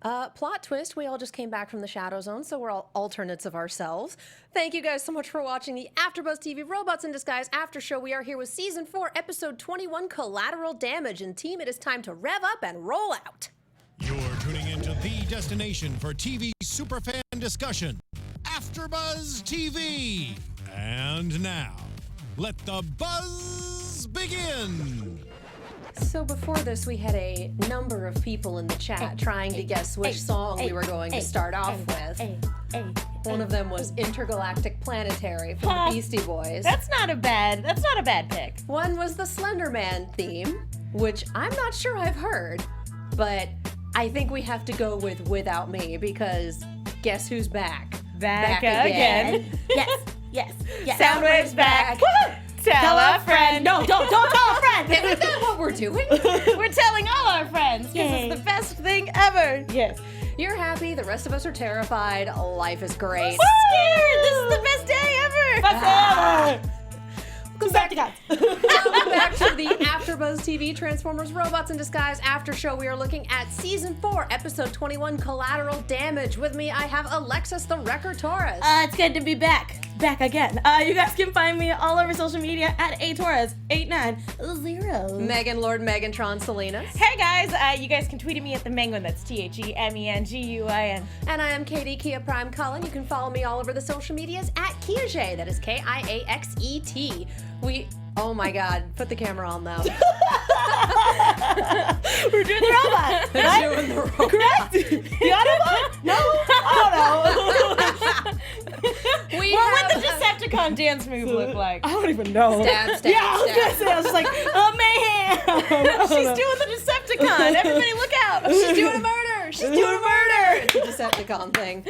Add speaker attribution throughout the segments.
Speaker 1: Plot twist, we all just came back from the Shadow Zone, so we're all alternates of ourselves. Thank you guys so much for watching the AfterBuzz TV Robots in Disguise After Show. We are here with Season 4, Episode 21, Collateral Damage. And team, it is time to rev up and roll out.
Speaker 2: You're tuning into the destination for TV superfan discussion, AfterBuzz TV. And now, let the buzz begin.
Speaker 1: So before this, we had a number of people in the chat trying to guess which song we were going to start off with. One of them was Intergalactic Planetary from the Beastie Boys.
Speaker 3: That's not a bad pick.
Speaker 1: One was the Slender Man theme, which I'm not sure I've heard, but I think we have to go with Without Me because guess who's back?
Speaker 3: Back again. Yes.
Speaker 1: Soundwave's back.
Speaker 3: Woo-hoo! Tell a friend.
Speaker 1: No, don't tell a friend. Isn't that what we're doing?
Speaker 3: We're telling all our friends because it's the best thing ever. Yes.
Speaker 1: You're happy. The rest of us are terrified. Life is great.
Speaker 3: Scared. This is the best day ever. Best ever.
Speaker 1: Welcome back to the AfterBuzz TV Transformers Robots in Disguise After Show. We are looking at Season 4, Episode 21, Collateral Damage. With me, I have Alexis the Wrecker Torres.
Speaker 3: It's good to be back. Back again. You guys can find me all over social media at atorres8900.
Speaker 1: Megan Lord Megatron Salinas.
Speaker 3: Hey guys, you guys can tweet at me at the Menguin. That's TheMenguin.
Speaker 1: And I am Katie Prime Cullen. You can follow me all over the social medias at Kiaxet. That is Kiaxet. Oh my God, put the camera on now.
Speaker 3: We're doing the robot.
Speaker 1: They're doing the robot.
Speaker 3: Correct? The Autobot? No? I don't know. What would the Decepticon dance move look like?
Speaker 4: I don't even know.
Speaker 1: Stab.
Speaker 4: Yeah, I was gonna say, I was just like, oh, mayhem.
Speaker 3: She's doing the Decepticon. Everybody look out.
Speaker 1: She's doing a murder. She's doing a murder. The Decepticon thing.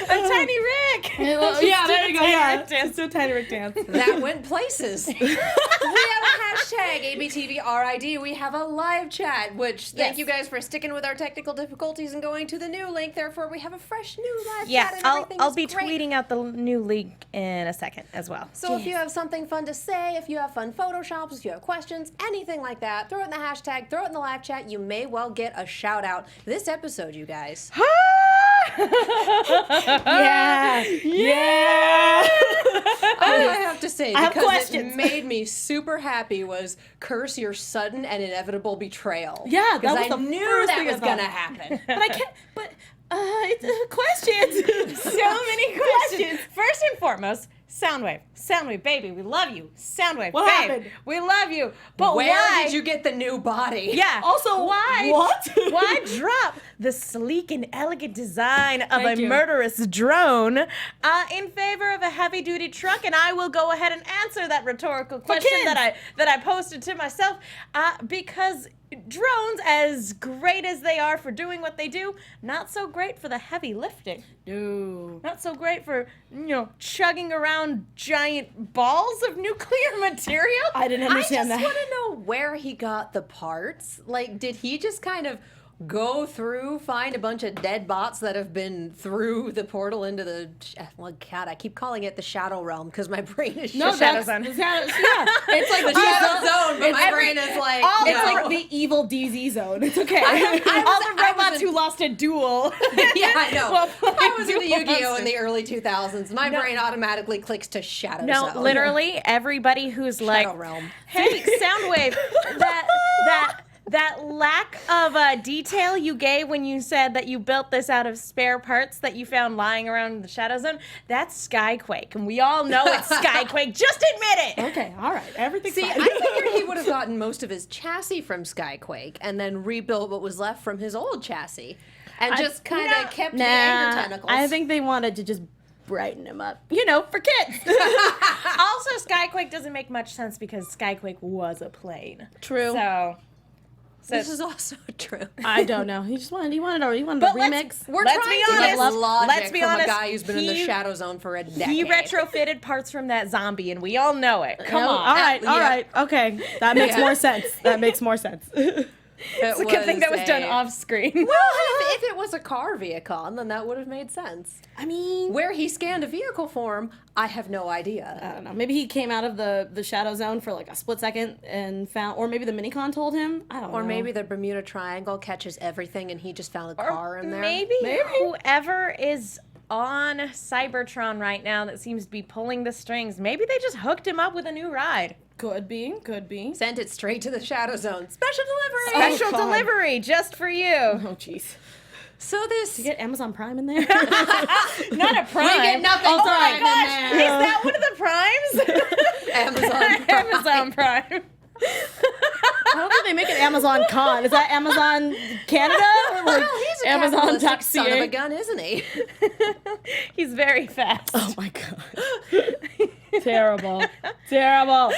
Speaker 3: I'm Tiny Rick.
Speaker 4: Yeah, there you go. Yeah,
Speaker 3: dance.
Speaker 4: do a Tiny Rick dance.
Speaker 1: That went places. We have a hashtag ABTVRID. We have a live chat, which thank you guys for sticking with our technical difficulties and going to the new link. Therefore, we have a fresh new live chat. And
Speaker 3: I'll be
Speaker 1: great.
Speaker 3: tweeting out the new link in a second as well.
Speaker 1: So if you have something fun to say, if you have fun Photoshops, if you have questions, anything like that, throw it in the hashtag, throw it in the live chat. You may well get a shout out this episode, you guys.
Speaker 4: Yeah.
Speaker 1: All I have to say, because
Speaker 4: questions.
Speaker 1: it made me super happy, was curse your sudden and inevitable betrayal.
Speaker 4: Yeah, that
Speaker 1: because
Speaker 4: was
Speaker 1: I
Speaker 4: the
Speaker 1: knew
Speaker 4: first
Speaker 1: that
Speaker 4: thing I
Speaker 1: was
Speaker 4: thought.
Speaker 1: gonna happen.
Speaker 4: But I can't, it's questions.
Speaker 3: So many questions. First and foremost, Soundwave. Soundwave, baby, we love you. Soundwave,
Speaker 4: What
Speaker 3: babe,
Speaker 4: happened?
Speaker 3: we love you. But
Speaker 1: Where
Speaker 3: why
Speaker 1: did you get the new body?
Speaker 3: Yeah.
Speaker 4: Also,
Speaker 3: why?
Speaker 4: what?
Speaker 3: Why drop the sleek and elegant design of
Speaker 4: Thank
Speaker 3: a
Speaker 4: you.
Speaker 3: murderous drone in favor of a heavy-duty truck? And I will go ahead and answer that rhetorical question
Speaker 4: kids.
Speaker 3: that I posted to myself because drones, as great as they are for doing what they do, not so great for the heavy lifting.
Speaker 4: No.
Speaker 3: Not so great for, chugging around giant balls of nuclear material.
Speaker 4: I didn't understand
Speaker 1: I just
Speaker 4: that.
Speaker 1: want to know where he got the parts. Like, did he just kind of go through, find a bunch of dead bots that have been through the portal into the... Well, God, I keep calling it the Shadow Realm because my brain is
Speaker 4: No,
Speaker 1: just...
Speaker 3: Shadow
Speaker 4: that's,
Speaker 3: Zone.
Speaker 4: yeah, it's like
Speaker 1: the Shadow Zone, but my brain is like...
Speaker 4: It's like the evil DZ zone. It's okay.
Speaker 3: All the robots who lost a duel.
Speaker 1: Yeah, I know.
Speaker 3: Well,
Speaker 1: I was into
Speaker 3: duel
Speaker 1: Yu-Gi-Oh!
Speaker 3: monsters.
Speaker 1: in the early 2000s. My brain automatically clicks to Shadow
Speaker 3: No,
Speaker 1: Zone.
Speaker 3: literally everybody who's like,
Speaker 1: Shadow Realm.
Speaker 3: hey, Soundwave, that lack of detail you gave when you said that you built this out of spare parts that you found lying around the Shadow Zone, that's Skyquake. And we all know it's Skyquake. Just admit it.
Speaker 4: Okay, all right. Everything's
Speaker 1: See,
Speaker 4: fine.
Speaker 1: I figured he would have gotten most of his chassis from Skyquake and then rebuilt what was left from his old chassis and just kind of kept the anger tentacles.
Speaker 4: I think they wanted to just brighten him up, for kids.
Speaker 3: Also, Skyquake doesn't make much sense because Skyquake was a plane.
Speaker 4: True.
Speaker 3: So
Speaker 1: this is also true.
Speaker 4: I don't know. He wanted a
Speaker 3: But
Speaker 4: remix.
Speaker 1: We're
Speaker 3: Let's
Speaker 1: trying
Speaker 3: be
Speaker 1: to get
Speaker 3: honest.
Speaker 1: logic
Speaker 3: Let's be
Speaker 1: from
Speaker 3: honest.
Speaker 1: a guy who's been in the
Speaker 3: He-
Speaker 1: Shadow Zone for a decade.
Speaker 3: He retrofitted parts from that zombie, and we all know it. Come
Speaker 4: No,
Speaker 3: on.
Speaker 4: All right.
Speaker 1: Yeah.
Speaker 4: Okay. That makes more sense. That makes more sense.
Speaker 3: It's a good thing that was done off screen.
Speaker 1: Well, if it was a car Viacon, then that would have made sense.
Speaker 4: I mean,
Speaker 1: Where he scanned a vehicle form, I have no idea.
Speaker 4: I don't know. Maybe he came out of the shadow zone for like a split second and found, or maybe the minicon told him. I don't know.
Speaker 1: Or maybe the Bermuda Triangle catches everything and he just found a car in there.
Speaker 3: Maybe whoever is on Cybertron right now that seems to be pulling the strings, maybe they just hooked him up with a new ride.
Speaker 4: Could be.
Speaker 1: Sent it straight to the Shadow Zone. Special delivery!
Speaker 3: Special
Speaker 4: God.
Speaker 3: delivery just for you.
Speaker 4: Oh, jeez.
Speaker 1: So this...
Speaker 4: You get Amazon Prime in there?
Speaker 3: Not a prime.
Speaker 1: We get nothing
Speaker 3: Oh
Speaker 1: Prime
Speaker 3: my
Speaker 1: in
Speaker 3: gosh,
Speaker 1: there.
Speaker 3: is that one of the primes?
Speaker 1: Amazon Prime.
Speaker 3: Amazon Prime.
Speaker 4: I don't think they make an Amazon Con. Is that Amazon Canada? Or like
Speaker 1: Well, he's a capitalistic son of a
Speaker 4: Amazon.ca?
Speaker 1: gun, isn't he?
Speaker 3: He's very fast.
Speaker 4: Oh my god. Terrible.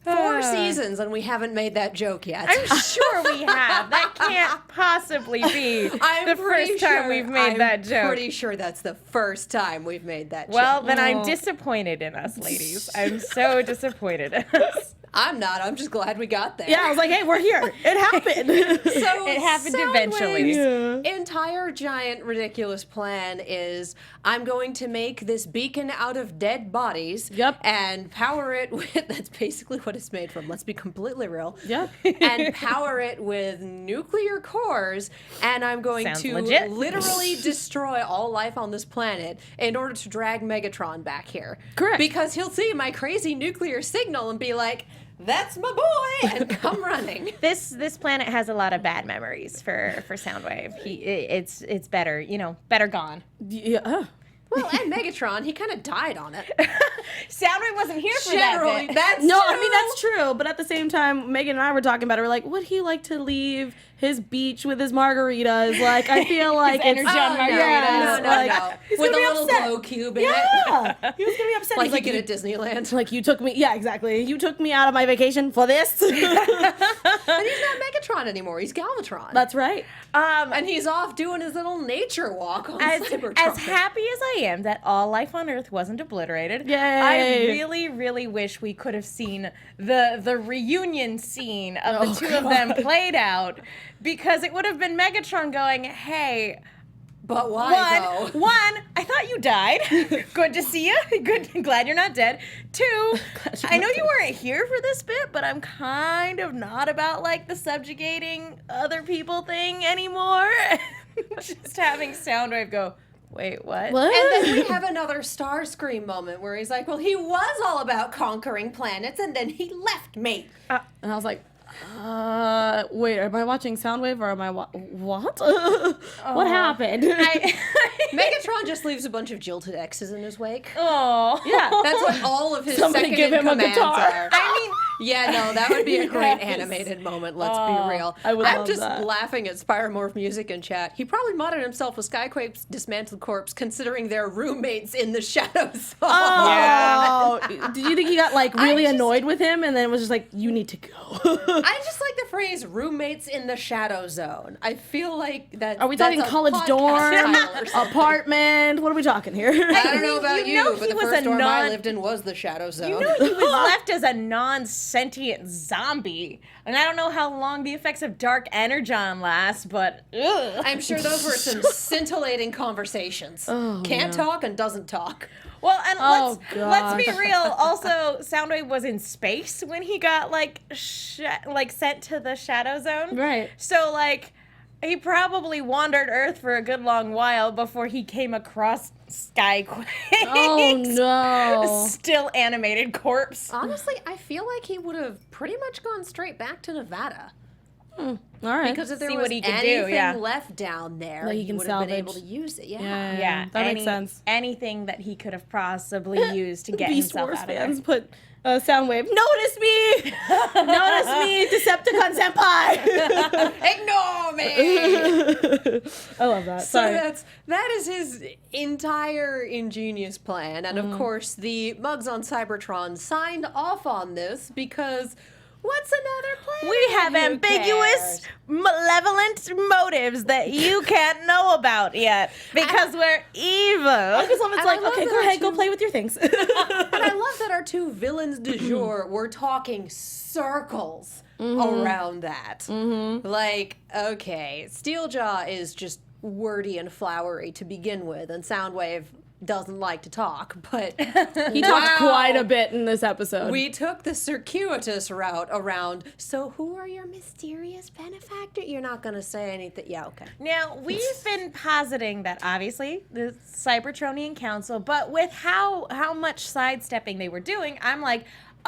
Speaker 1: Four seasons and we haven't made that joke yet.
Speaker 3: I'm sure we have. That can't possibly be
Speaker 1: I'm
Speaker 3: the
Speaker 1: pretty
Speaker 3: first time
Speaker 1: sure-
Speaker 3: we've made
Speaker 1: I'm
Speaker 3: that joke.
Speaker 1: pretty sure that's the first time we've made that
Speaker 3: Well,
Speaker 1: joke.
Speaker 3: then I'm disappointed in us, ladies. I'm so disappointed in us.
Speaker 1: I'm not. I'm just glad we got there.
Speaker 4: Yeah, I was like, hey, we're here. It happened.
Speaker 1: So
Speaker 3: It happened
Speaker 1: Soundwave's
Speaker 3: eventually.
Speaker 1: entire giant ridiculous plan is I'm going to make this beacon out of dead bodies.
Speaker 4: Yep.
Speaker 1: And power it with that's basically what it's made from. Let's be completely real.
Speaker 4: Yep.
Speaker 1: And power it with nuclear cores, and I'm going
Speaker 3: Sounds
Speaker 1: to
Speaker 3: legit.
Speaker 1: literally destroy all life on this planet in order to drag Megatron back here.
Speaker 4: Correct.
Speaker 1: Because he'll see my crazy nuclear signal and be like, "That's my boy," and come running.
Speaker 3: This planet has a lot of bad memories for Soundwave. It's better, better gone.
Speaker 4: Yeah.
Speaker 1: Well, and Megatron, he kind of died on it.
Speaker 3: Soundwave wasn't here for
Speaker 1: Generally,
Speaker 3: that bit.
Speaker 1: that's
Speaker 4: No,
Speaker 1: true.
Speaker 4: I mean that's true, but at the same time, Megan and I were talking about it. We're like, would he like to leave his beach with his margaritas? Like, I feel like it's
Speaker 3: energy on margaritas.
Speaker 4: Yeah,
Speaker 1: No,
Speaker 4: like, he's
Speaker 1: with a
Speaker 4: gonna be
Speaker 1: little
Speaker 4: upset.
Speaker 1: glow cube in it.
Speaker 4: Yeah, he was gonna be upset.
Speaker 1: Like
Speaker 4: He's
Speaker 1: you get at Disneyland.
Speaker 4: like you took me. Yeah, exactly. You took me out of my vacation for this.
Speaker 1: But he's not Megatron anymore. He's Galvatron.
Speaker 4: That's right.
Speaker 1: And he's off doing his little nature walk on Cybertron.
Speaker 3: As happy as I am that all life on Earth wasn't obliterated,
Speaker 4: Yay.
Speaker 3: I really, really wish we could have seen the reunion scene of the two of them played out, because it would have been Megatron going, "Hey,
Speaker 1: But why though?
Speaker 3: one, I thought you died. Good to see you. Good, glad you're not dead. Two, I know you weren't here for this bit, but I'm kind of not about like the subjugating other people thing anymore." Just having Soundwave go, "Wait, what?"
Speaker 4: What?
Speaker 1: And then we have another Starscream moment where he's like, "Well, he was all about conquering planets, and then he left me."
Speaker 4: And I was like, wait, am I watching Soundwave or am I what? What happened?
Speaker 1: Megatron just leaves a bunch of jilted X's in his wake.
Speaker 3: Oh,
Speaker 4: yeah,
Speaker 1: That's what all of his
Speaker 4: Somebody
Speaker 1: second
Speaker 4: give
Speaker 1: in
Speaker 4: him a
Speaker 1: commands
Speaker 4: guitar.
Speaker 1: are.
Speaker 3: I mean,
Speaker 1: Yeah, no, that would be a great
Speaker 4: Yes.
Speaker 1: animated moment, let's be real.
Speaker 4: I would
Speaker 1: I'm
Speaker 4: love
Speaker 1: just
Speaker 4: that.
Speaker 1: laughing at Spiromorph music in chat. He probably modded himself with Skyquake's dismantled corpse, considing they're roommates in the Shadow Zone.
Speaker 4: Oh, did you think he got like really
Speaker 1: just-
Speaker 4: annoyed with him and then was just like, you need to go?
Speaker 1: I just like the phrase roommates in the Shadow Zone. I feel like that.
Speaker 4: Are we
Speaker 1: that's
Speaker 4: talking
Speaker 1: a
Speaker 4: college
Speaker 1: podcast
Speaker 4: dorm,
Speaker 1: title or something.
Speaker 4: apartment? What are we talking here?
Speaker 1: I don't know about
Speaker 3: You know
Speaker 1: you, but
Speaker 3: he
Speaker 1: the
Speaker 3: was
Speaker 1: first
Speaker 3: a
Speaker 1: dorm I
Speaker 3: non-
Speaker 1: lived in was the Shadow Zone.
Speaker 3: you know he was left as a non-sentient zombie, and I don't know how long the effects of dark energon last, but ugh.
Speaker 1: I'm sure those were some scintillating conversations. Can't talk and doesn't talk.
Speaker 3: Well, and
Speaker 4: Oh,
Speaker 3: let's be
Speaker 4: gosh.
Speaker 3: real. Also, Soundwave was in space when he got sent to the Shadow Zone.
Speaker 4: Right.
Speaker 3: So he probably wandered Earth for a good long while before he came across Skyquake.
Speaker 4: Oh no.
Speaker 3: Still animated corpse.
Speaker 1: Honestly, I feel like he would have pretty much gone straight back to Nevada.
Speaker 4: All right.
Speaker 1: Because if there
Speaker 3: See
Speaker 1: was
Speaker 3: what he could do,
Speaker 1: anything
Speaker 3: yeah.
Speaker 1: left down there,
Speaker 4: That he
Speaker 1: he
Speaker 4: can
Speaker 1: would have been
Speaker 4: salvage.
Speaker 1: able to use it.
Speaker 3: Yeah,
Speaker 4: that makes sense.
Speaker 3: Anything that he could have possibly used to get
Speaker 4: Beast
Speaker 3: himself
Speaker 4: Wars
Speaker 3: out of
Speaker 4: fans
Speaker 3: there.
Speaker 4: put Soundwave. Notice me, notice me, Decepticon senpai.
Speaker 1: Ignore me!
Speaker 4: I love that.
Speaker 1: So
Speaker 4: Sorry.
Speaker 1: that is his entire ingenious plan. And of course, the mugs on Cybertron signed off on this because what's another plan?
Speaker 3: We have ambiguous, malevolent motives that you can't know about yet because we're evil.
Speaker 4: I just love it's
Speaker 1: And
Speaker 4: like,
Speaker 1: I love
Speaker 4: okay,
Speaker 1: that
Speaker 4: go ahead,
Speaker 1: too.
Speaker 4: go play with your things.
Speaker 1: And I love that our two villains du jour were talking circles around that. Like, okay, Steeljaw is just wordy and flowery to begin with, and Soundwave doesn't like to talk, but
Speaker 4: He talked quite a bit in this episode.
Speaker 1: we took the circuitous route around. So who are your mysterious benefactor? You're not going to say anything. Yeah, okay.
Speaker 3: Now, we've been positing that obviously the Cybertronian Council, but with how much sidestepping they were doing, I'm like,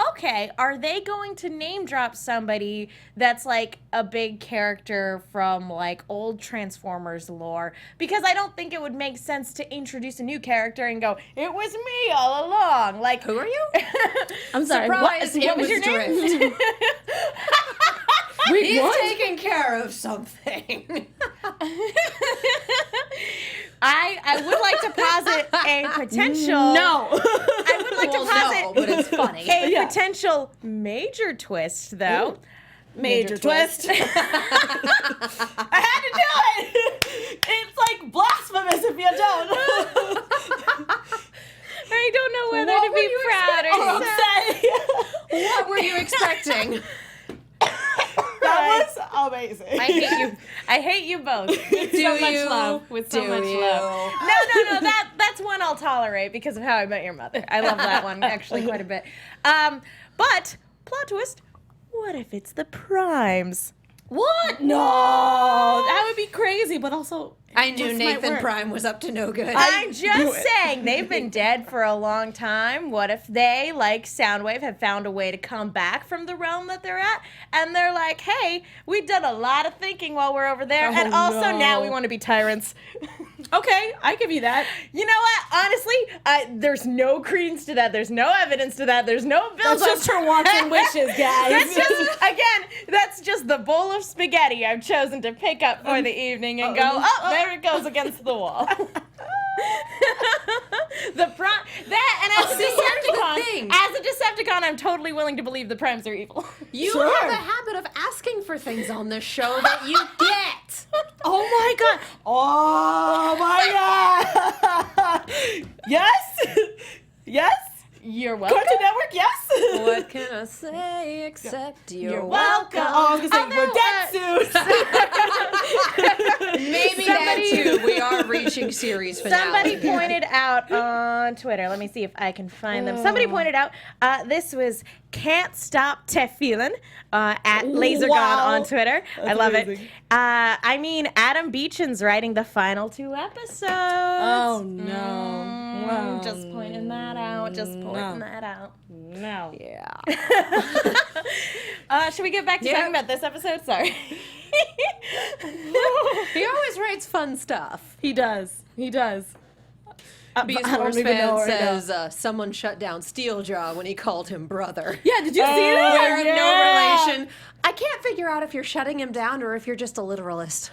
Speaker 3: okay, are they going to name drop somebody that's like a big character from like old Transformers lore? Because I don't think it would make sense to introduce a new character and go, it was me all along. Like,
Speaker 1: Who are you?
Speaker 4: I'm sorry.
Speaker 1: Surprise,
Speaker 4: What,
Speaker 1: it
Speaker 3: what was your name?
Speaker 1: Drift.
Speaker 4: Wait,
Speaker 1: He's
Speaker 4: what?
Speaker 1: taking care of something.
Speaker 3: I would like to posit a potential.
Speaker 4: No.
Speaker 3: I would like
Speaker 1: Well,
Speaker 3: to posit
Speaker 1: no, but it's funny.
Speaker 3: a
Speaker 4: Yeah.
Speaker 3: potential major twist, though.
Speaker 4: Major twist. I had to do it. It's like blasphemous if you don't.
Speaker 3: I don't know whether
Speaker 1: What
Speaker 3: to
Speaker 1: were
Speaker 3: be
Speaker 1: you
Speaker 3: proud or sad.
Speaker 1: What were you expecting?
Speaker 4: That was amazing.
Speaker 3: I hate you. I hate you both. With
Speaker 1: Do
Speaker 3: so much
Speaker 1: you?
Speaker 3: love. With so
Speaker 1: Do
Speaker 3: much
Speaker 1: you?
Speaker 3: love. No. That's one I'll tolerate because of How I Met Your Mother. I love that one actually quite a bit. But plot twist. What if it's the Primes?
Speaker 4: What? No, that would be crazy, but also
Speaker 1: I knew
Speaker 4: just might
Speaker 1: Nathan
Speaker 4: work.
Speaker 1: Prime was up to no good.
Speaker 3: I'm just saying, they've been dead for a long time. What if they, like Soundwave, have found a way to come back from the realm that they're at? And they're like, hey, we've done a lot of thinking while we're over there, and also
Speaker 4: no.
Speaker 3: now we want to be tyrants.
Speaker 4: Okay, I give you that.
Speaker 3: You know what? Honestly, there's no credence to that. There's no evidence to that. There's no build
Speaker 4: That's just her wants and wishes, guys.
Speaker 3: That's just, again, that's just the bowl of spaghetti I've chosen to pick up for the evening and go, oh, there it goes against the wall. And as a
Speaker 1: See, here's the
Speaker 3: Decepticon,
Speaker 1: thing.
Speaker 3: I'm totally willing to believe the Primes are evil.
Speaker 1: You
Speaker 4: Sure.
Speaker 1: have a habit of asking for things on this show that you get.
Speaker 4: Oh my god. Oh my god. Yes. Yes.
Speaker 3: You're welcome.
Speaker 4: Cartoon Network. Yes.
Speaker 1: What can I say except you're
Speaker 3: welcome.
Speaker 4: Oh, I was gonna say we're dead soon.
Speaker 1: Maybe that too. We are reaching series finale.
Speaker 3: Somebody pointed out on Twitter, let me see if I can find them. Somebody pointed out, this was Can't Stop Tefilin at LaserGon
Speaker 4: Wow.
Speaker 3: on Twitter. I
Speaker 4: That's
Speaker 3: love
Speaker 4: amazing.
Speaker 3: it. I mean, Adam Beechan's writing the final 2 episodes.
Speaker 4: Oh no. Wow.
Speaker 3: Just pointing that out. Just pointing that out.
Speaker 4: No.
Speaker 1: Yeah.
Speaker 3: Should we get back to talking about this episode? Sorry.
Speaker 1: He always writes fun stuff.
Speaker 4: He does. He does.
Speaker 1: Beast
Speaker 4: I don't
Speaker 1: Wars
Speaker 4: even know
Speaker 1: fan
Speaker 4: where to go.
Speaker 1: says someone shut down Steeljaw when he called him brother.
Speaker 4: Yeah, did you see that?
Speaker 1: We're in
Speaker 4: Yeah.
Speaker 1: no relation. I can't figure out if you're shutting him down or if you're just a literalist.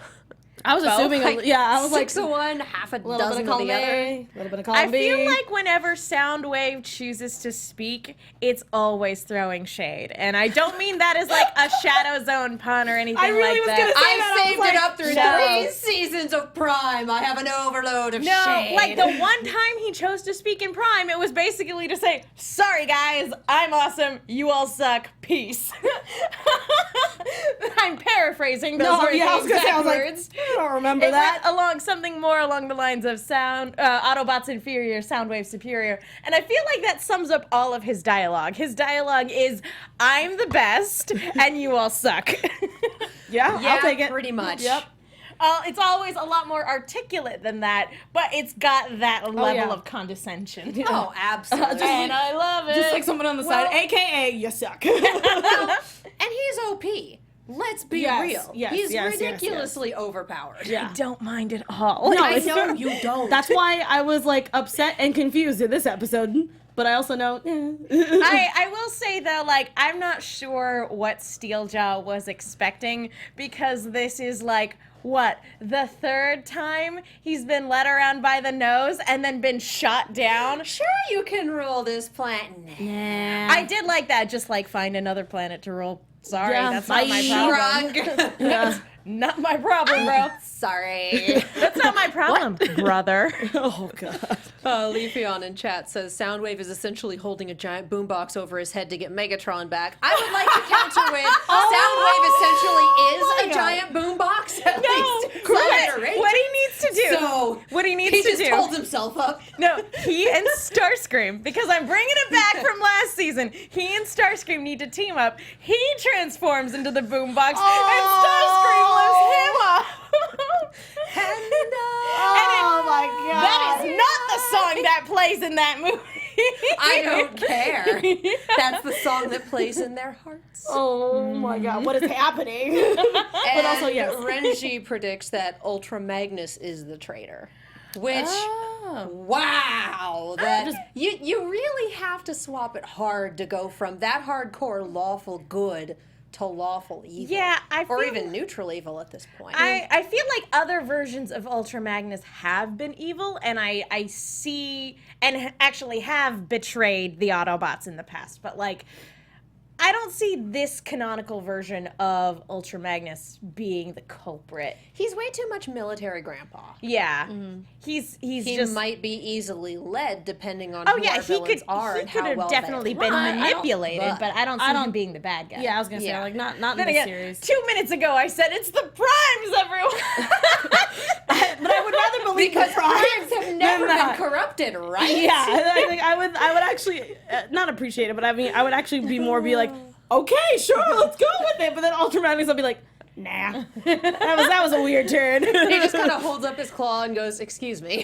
Speaker 4: I was assuming.
Speaker 1: Like,
Speaker 4: I was like
Speaker 1: 6 of one, half a
Speaker 4: little bit
Speaker 1: dozen
Speaker 4: of
Speaker 1: of
Speaker 4: column
Speaker 1: the other.
Speaker 4: A, a little bit of column
Speaker 3: I
Speaker 4: B.
Speaker 3: feel like whenever Soundwave chooses to speak, it's always throwing shade. And I don't mean that as like a Shadow Zone pun or anything
Speaker 4: I really
Speaker 3: like
Speaker 4: was
Speaker 3: that.
Speaker 4: gonna say that.
Speaker 1: I
Speaker 4: I
Speaker 1: saved
Speaker 4: was
Speaker 1: it
Speaker 4: like,
Speaker 1: up through
Speaker 3: no.
Speaker 1: 3 seasons of Prime. I have an overload of
Speaker 3: No,
Speaker 1: shade.
Speaker 3: like the one time he chose to speak in Prime, it was basically to say, sorry guys, I'm awesome, you all suck, peace. I'm paraphrasing, those were
Speaker 4: I was
Speaker 3: the
Speaker 4: gonna say,
Speaker 3: exact
Speaker 4: I was like,
Speaker 3: words.
Speaker 4: I don't remember
Speaker 3: It
Speaker 4: that.
Speaker 3: went along something more along the lines of Autobots inferior, Soundwave superior. And I feel like that sums up all of his dialogue. His dialogue is, I'm the best, and you all suck.
Speaker 4: Yeah,
Speaker 1: yeah,
Speaker 4: I'll take it.
Speaker 1: pretty much.
Speaker 4: Yep.
Speaker 3: It's always a lot more articulate than that, but it's got that level
Speaker 4: yeah.
Speaker 3: of condescension.
Speaker 1: Oh, absolutely.
Speaker 3: And I love it.
Speaker 4: Just like someone on the
Speaker 1: Well-
Speaker 4: side, AKA you suck.
Speaker 1: And he's OP. Let's be
Speaker 4: Yes,
Speaker 1: real.
Speaker 4: yes,
Speaker 1: He's
Speaker 4: yes, yes,
Speaker 1: ridiculously overpowered.
Speaker 4: Yeah.
Speaker 3: I don't mind at all.
Speaker 4: No,
Speaker 1: I
Speaker 4: it's
Speaker 1: know
Speaker 4: fair.
Speaker 1: you don't.
Speaker 4: That's why I was like upset and confused in this episode. But I also know.
Speaker 3: I will say though, like, I'm not sure what Steeljaw was expecting because this is like, what, the 3rd time he's been led around by the nose and then been shot down?
Speaker 1: Sure, you can rule this planet.
Speaker 3: I did like that, just like find another planet to roll Sorry,
Speaker 4: Yeah,
Speaker 3: that's not my
Speaker 4: bye.
Speaker 3: problem.
Speaker 4: Yeah.
Speaker 3: Not my problem, bro.
Speaker 1: Sorry.
Speaker 3: That's not my problem, brother.
Speaker 4: Oh god.
Speaker 1: Leafeon in chat says Soundwave is essentially holding a giant boombox over his head to get Megatron back. I would like to counter with Soundwave essentially is a giant boombox. At least
Speaker 3: What he needs to do.
Speaker 1: So
Speaker 3: what he needs
Speaker 1: he
Speaker 3: to
Speaker 1: just
Speaker 3: do.
Speaker 1: holds himself up.
Speaker 3: No, he and Starscream, because I'm bringing it back from last season. He and Starscream need to team up. He transforms into the boombox, and Starscream lifts him up.
Speaker 4: Oh my god.
Speaker 3: That is not the song that plays in that movie.
Speaker 1: I don't care. That's the song that plays in their hearts.
Speaker 4: Oh my god, what is happening?
Speaker 1: And
Speaker 4: also, yes.
Speaker 1: Renji predicts that Ultra Magnus is the traitor. Which,
Speaker 3: Oh.
Speaker 1: wow, you really have to swap it hard to go from that hardcore lawful good to lawful evil.
Speaker 3: Yeah,
Speaker 1: or
Speaker 3: feel-
Speaker 1: even neutral evil at this point.
Speaker 3: I feel like other versions of Ultra Magnus have been evil, and I see and actually have betrayed the Autobots in the past, but like I don't see this canonical version of Ultra Magnus being the culprit.
Speaker 1: He's way too much military grandpa.
Speaker 3: Yeah, he's
Speaker 1: He
Speaker 3: just
Speaker 1: might be easily led depending on
Speaker 3: oh
Speaker 1: who
Speaker 3: yeah,
Speaker 1: our
Speaker 3: he
Speaker 1: villains
Speaker 3: could
Speaker 1: are
Speaker 3: he
Speaker 1: and
Speaker 3: could
Speaker 1: how
Speaker 3: have
Speaker 1: well
Speaker 3: definitely
Speaker 1: they
Speaker 3: been
Speaker 1: run.
Speaker 3: manipulated, but I don't see him being the bad guy.
Speaker 4: Yeah, I was gonna say
Speaker 1: Yeah.
Speaker 4: like not in
Speaker 3: Then
Speaker 4: this
Speaker 3: again,
Speaker 4: series.
Speaker 3: 2 minutes ago I said it's the Primes, everyone.
Speaker 4: But I would rather believe
Speaker 1: Because
Speaker 4: the Primes
Speaker 1: crimes have never
Speaker 4: than
Speaker 1: been
Speaker 4: that.
Speaker 1: corrupted, right?
Speaker 4: Yeah, I think I would actually not appreciate it, but I mean I would actually be like, okay, sure, let's go with it. But then Ultra Magnus will be like, nah, that was a weird turn.
Speaker 1: He just kind of holds up his claw and goes, "Excuse me."